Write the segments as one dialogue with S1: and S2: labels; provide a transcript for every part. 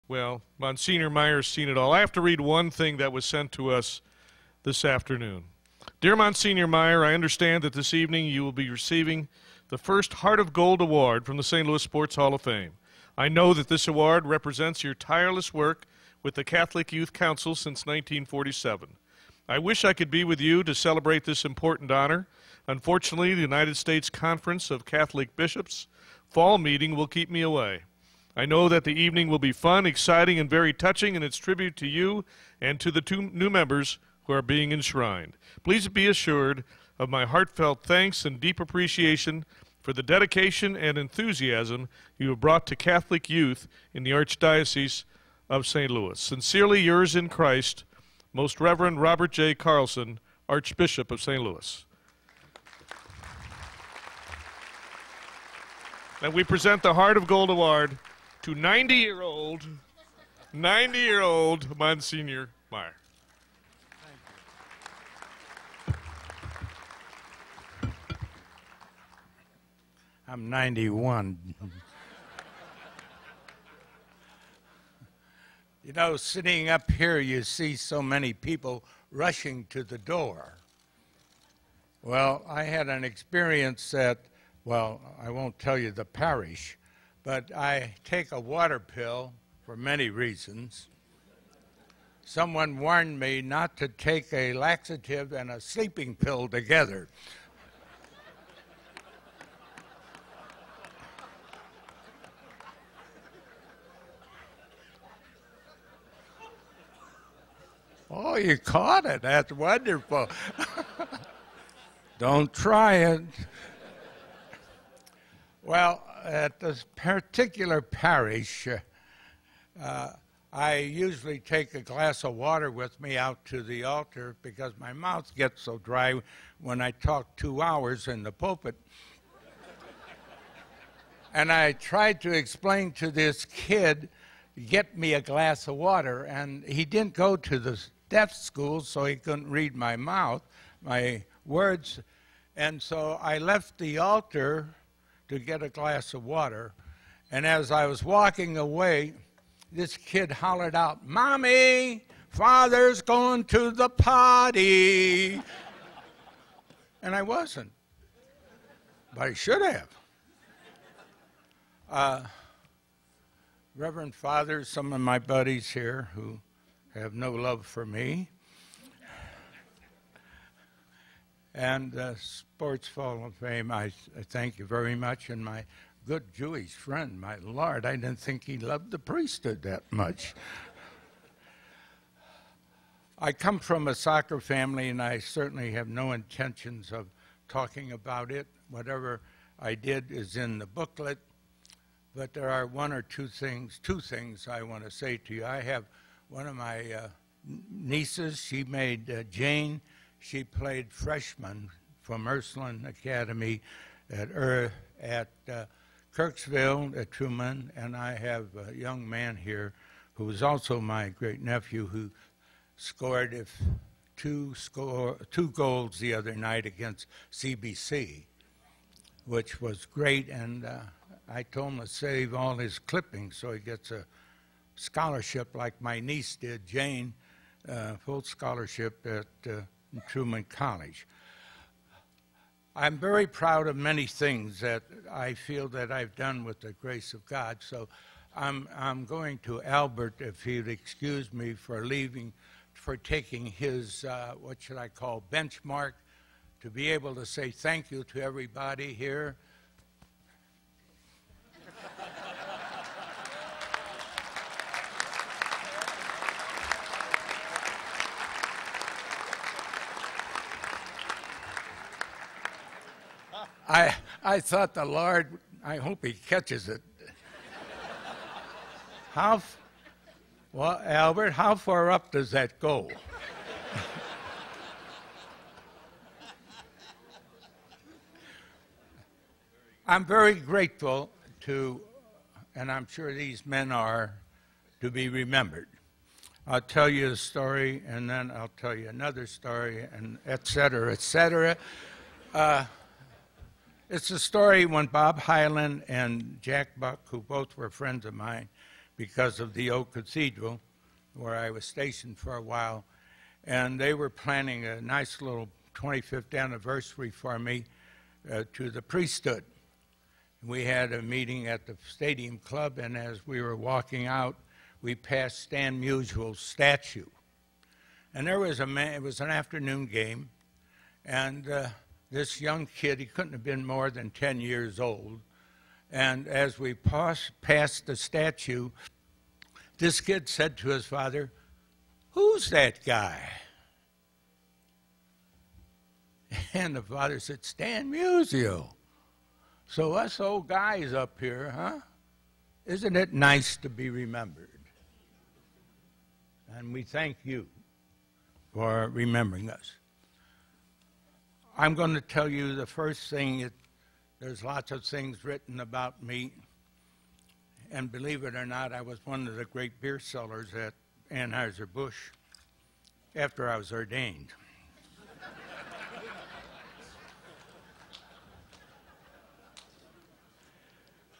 S1: Well, Monsignor Meyer's seen it all. I have to read one thing that was sent to us this afternoon. Dear Monsignor Meyer, I understand that this evening you will be receiving the first Heart of Gold Award from the St. Louis Sports Hall of Fame. I know that this award represents your tireless work with the Catholic Youth Council since 1947. I wish I could be with you to celebrate this important honor. Unfortunately, the United States Conference of Catholic Bishops' fall meeting will keep me away. I know that the evening will be fun, exciting, and very touching in its tribute to you and to the two new members who are being enshrined. Please be assured of my heartfelt thanks and deep appreciation for the dedication and enthusiasm you have brought to Catholic youth in the Archdiocese of St. Louis. Sincerely yours in Christ, Most Reverend Robert J. Carlson, Archbishop of St. Louis. And we present the Heart of Gold Award to 90-year-old Monsignor Meyer.
S2: I'm 91. You know, sitting up here, you see so many people rushing to the door. Well, I had an experience at, well, I won't tell you the parish, but I take a water pill for many reasons. Someone warned me not to take a laxative and a sleeping pill together. Oh, you caught it. That's wonderful. Don't try it. Well, at this particular parish, I usually take a glass of water with me out to the altar because my mouth gets so dry when I talk 2 hours in the pulpit. And I tried to explain to this kid, get me a glass of water, and he didn't go to the deaf school, so he couldn't read my mouth, my words. And so I left the altar to get a glass of water. And as I was walking away, this kid hollered out, "Mommy, Father's going to the potty." And I wasn't, but I should have. Reverend Father, some of my buddies here who have no love for me, and Sports Hall of Fame, I thank you very much, and my good Jewish friend, my Lord, I didn't think he loved the priesthood that much. I come from a soccer family, and I certainly have no intentions of talking about it. Whatever I did is in the booklet, but there are two things I want to say to you. I have one of my nieces, she made Jane. She played freshman from Ursuline Academy at Kirksville at Truman, and I have a young man here who is also my great-nephew who scored two goals the other night against CBC, which was great, and I told him to save all his clippings so he gets a scholarship like my niece did, Jane, full scholarship at Truman College. I'm very proud of many things that I feel that I've done with the grace of God, so I'm going to Albert, if he'd excuse me for taking his, what should I call, benchmark, to be able to say thank you to everybody here. I thought the Lord, I hope he catches it. Well, Albert, how far up does that go? I'm very grateful to, and I'm sure these men are, to be remembered. I'll tell you a story, and then I'll tell you another story, and et cetera, et cetera. It's a story when Bob Hyland and Jack Buck, who both were friends of mine, because of the old cathedral where I was stationed for a while. And they were planning a nice little 25th anniversary for me to the priesthood. We had a meeting at the Stadium Club, and as we were walking out, we passed Stan Musial's statue. And there was a man, it was an afternoon game, and this young kid, he couldn't have been more than 10 years old, and as we passed the statue, this kid said to his father, "Who's that guy?" And the father said, "Stan Musial." So us old guys up here, huh? Isn't it nice to be remembered? And we thank you for remembering us. I'm going to tell you the first thing. There's lots of things written about me. And believe it or not, I was one of the great beer sellers at Anheuser-Busch after I was ordained.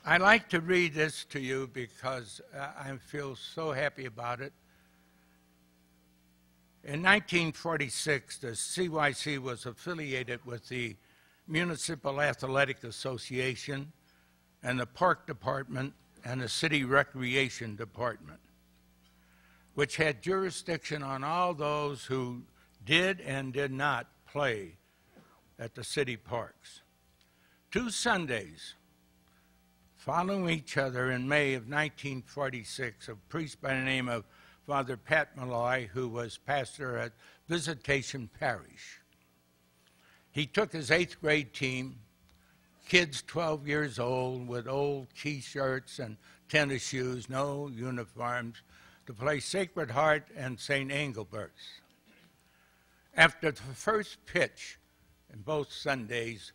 S2: I like to read this to you because I feel so happy about it. In 1946, the CYC was affiliated with the Municipal Athletic Association and the Park Department and the City Recreation Department, which had jurisdiction on all those who did and did not play at the city parks. 2 Sundays following each other in May of 1946, a priest by the name of Father Pat Malloy, who was pastor at Visitation Parish. He took his 8th grade team, kids 12 years old with old T-shirts and tennis shoes, no uniforms, to play Sacred Heart and St. Engelbert's. After the first pitch in both Sundays,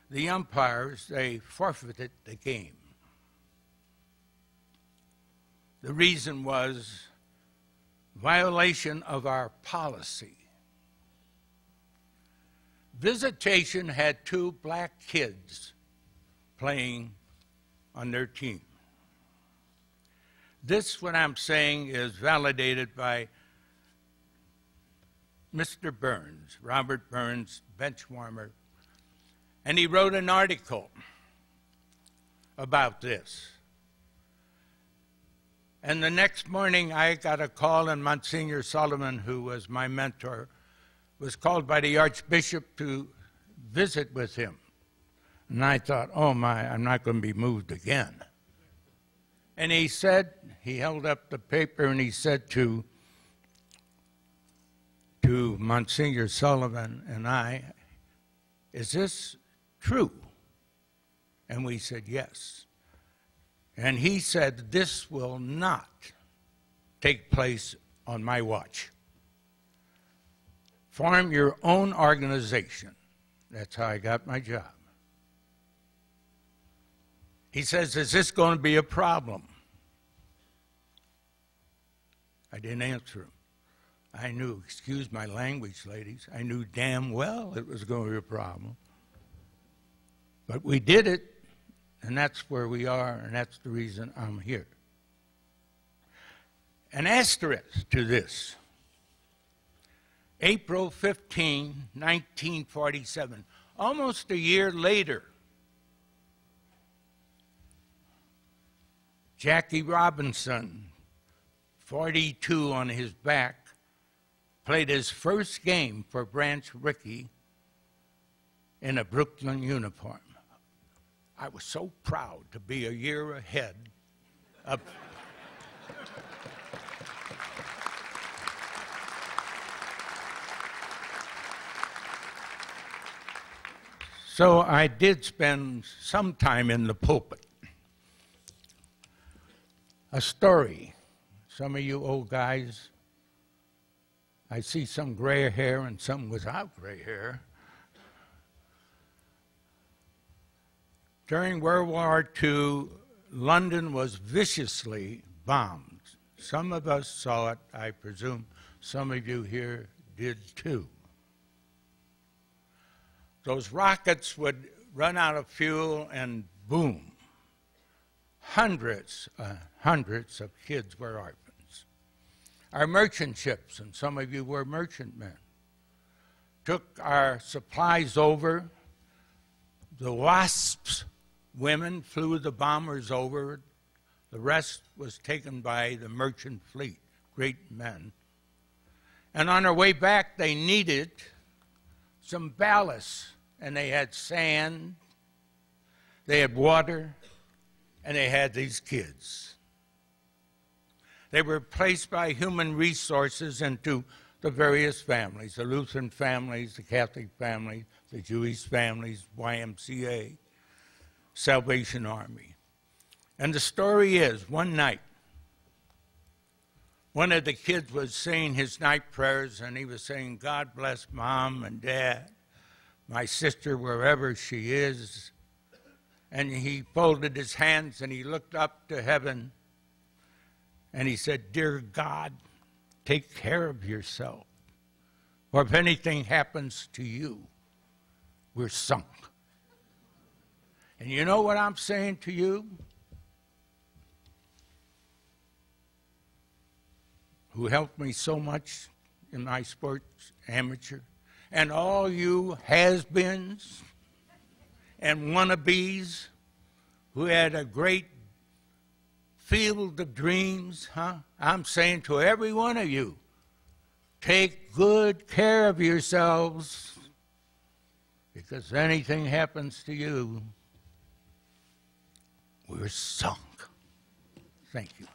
S2: the umpires, they forfeited the game. The reason was violation of our policy. Visitation had 2 black kids playing on their team. This, what I'm saying, is validated by Mr. Burns, Robert Burns, bench warmer, and he wrote an article about this. And the next morning, I got a call, and Monsignor Sullivan, who was my mentor, was called by the Archbishop to visit with him. And I thought, oh my, I'm not going to be moved again. And he said, he held up the paper and he said to Monsignor Sullivan and I, "Is this true?" And we said, yes. And he said, "This will not take place on my watch. Form your own organization." That's how I got my job. He says, "Is this going to be a problem?" I didn't answer him. I knew, excuse my language, ladies, I knew damn well it was going to be a problem. But we did it. And that's where we are, and that's the reason I'm here. An asterisk to this. April 15, 1947, almost a year later, Jackie Robinson, 42 on his back, played his first game for Branch Rickey in a Brooklyn uniform. I was so proud to be a year ahead of... So I did spend some time in the pulpit. A story. Some of you old guys, I see some gray hair and some without gray hair. During World War II, London was viciously bombed. Some of us saw it, I presume some of you here did too. Those rockets would run out of fuel and boom, hundreds of kids were orphans. Our merchant ships, and some of you were merchantmen, took our supplies over. The Wasps women flew the bombers over. The rest was taken by the merchant fleet, great men. And on our way back, they needed some ballast. And they had sand, they had water, and they had these kids. They were placed by human resources into the various families, the Lutheran families, the Catholic families, the Jewish families, YMCA, Salvation Army. And the story is, one night, one of the kids was saying his night prayers, and he was saying, God bless Mom and Dad, my sister, wherever she is. And he folded his hands and he looked up to heaven and he said, Dear God, take care of yourself. Or if anything happens to you, we're sunk. And you know what I'm saying to you? Who helped me so much in my sports, amateur, and all you has-beens and wannabes who had a great field of dreams, I'm saying to every one of you, take good care of yourselves, because if anything happens to you, we're sunk. Thank you.